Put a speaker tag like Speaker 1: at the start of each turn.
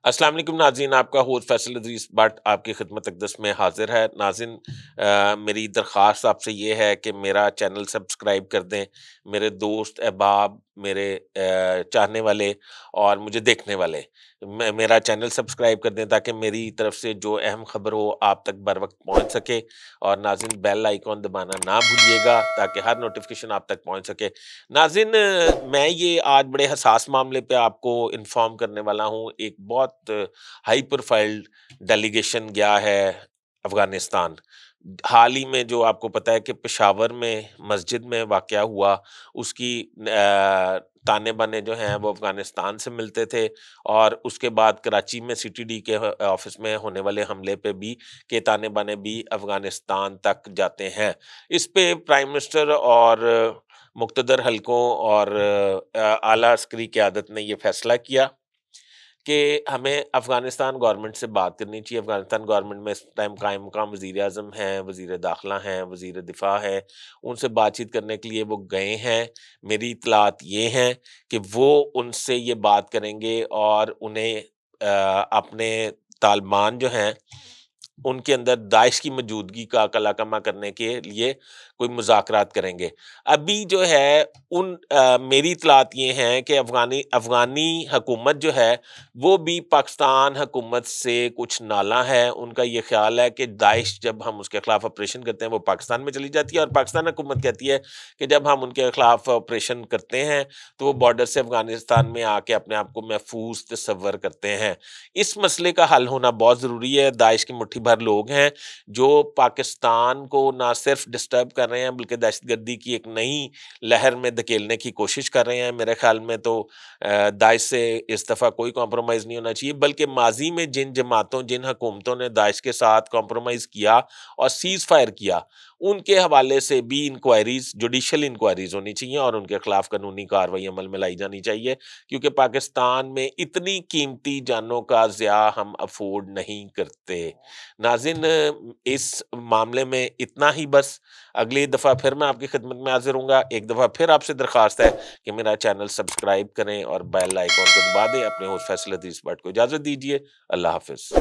Speaker 1: السلام علیکم ناظرین، آپ کا ہوسٹ فیصل ادریس بٹ آپ کی خدمت اقدس میں حاضر ہے۔ ناظرین، میری درخواست آپ سے یہ ہے کہ میرا چینل سبسکرائب کر دیں، میرے دوست احباب، میرے چاہنے والے اور مجھے دیکھنے والے میرا چینل سبسکرائب کر دیں تاکہ میری طرف سے جو اہم خبر ہو آپ تک بر وقت پہنچ سکے۔ اور ناظرین، بیل آئیکن دبانا نہ بھولیے گا تاکہ ہر نوٹیفیکیشن آپ تک پہنچ سکے۔ ناظرین، میں یہ آج بڑے حساس معاملے پہ آپ کو انفارم کرنے والا ہوں۔ ایک بہت ہائی پروفائل ڈیلیگیشن گیا ہے افغانستان۔ حال ہی میں جو آپ کو پتہ ہے کہ پشاور میں مسجد میں واقعہ ہوا، اس کی تانے بانے جو ہیں وہ افغانستان سے ملتے تھے، اور اس کے بعد کراچی میں سی ٹی ڈی کے آفس میں ہونے والے حملے پہ بھی کے تانے بانے بھی افغانستان تک جاتے ہیں۔ اس پہ پرائم منسٹر اور مقتدر حلقوں اور اعلیٰ عسکری قیادت نے یہ فیصلہ کیا کہ ہمیں افغانستان گورنمنٹ سے بات کرنی چاہیے۔ افغانستان گورنمنٹ میں اس ٹائم قائم مقام وزیر اعظم ہیں، وزیر داخلہ ہیں، وزیر دفاع ہیں، ان سے بات چیت کرنے کے لیے وہ گئے ہیں۔ میری اطلاعات یہ ہیں کہ وہ ان سے یہ بات کریں گے اور انہیں اپنے طالبان جو ہیں ان کے اندر داعش کی موجودگی کا کلا کما کرنے کے لیے کوئی مذاکرات کریں گے۔ ابھی جو ہے میری اطلاعات یہ ہیں کہ افغانی حکومت جو ہے وہ بھی پاکستان حکومت سے کچھ نالاں ہے۔ ان کا یہ خیال ہے کہ داعش جب ہم اس کے خلاف آپریشن کرتے ہیں وہ پاکستان میں چلی جاتی ہے، اور پاکستان حکومت کہتی ہے کہ جب ہم ان کے خلاف آپریشن کرتے ہیں تو وہ بارڈر سے افغانستان میں آ کے اپنے آپ کو محفوظ تصور کرتے ہیں۔ اس مسئلے کا حل ہونا بہت ضروری ہے۔ داعش کی مٹھی بھر لوگ ہیں جو پاکستان کو نہ صرف ڈسٹرب کر رہے ہیں بلکہ دہشت گردی کی ایک نئی لہر میں دھکیلنے کی کوشش کر رہے ہیں۔ میرے خیال میں تو داعش سے اس دفعہ کوئی کمپرومائز نہیں ہونا چاہیے، بلکہ ماضی میں جن جماعتوں جن حکومتوں نے داعش کے ساتھ کمپرومائز کیا اور سیز فائر کیا، ان کے حوالے سے بھی انکوائریز، جوڈیشل انکوائریز ہونی چاہیے اور ان کے خلاف قانونی کارروائی عمل میں لائی جانی چاہیے، کیونکہ پاکستان میں اتنی قیمتی جانوں کا ضیاع ہم افورڈ نہیں کرتے۔ ناظرین، اس معاملے میں اتنا ہی بس۔ اگلی دفعہ پھر میں آپ کی خدمت میں حاضر ہوں گا۔ ایک دفعہ پھر آپ سے درخواست ہے کہ میرا چینل سبسکرائب کریں اور بیل آئیکن کو دبا دیں۔ اپنے ہوسٹ فیصل ادریس بٹ کو اجازت دیجیے۔ اللہ حافظ۔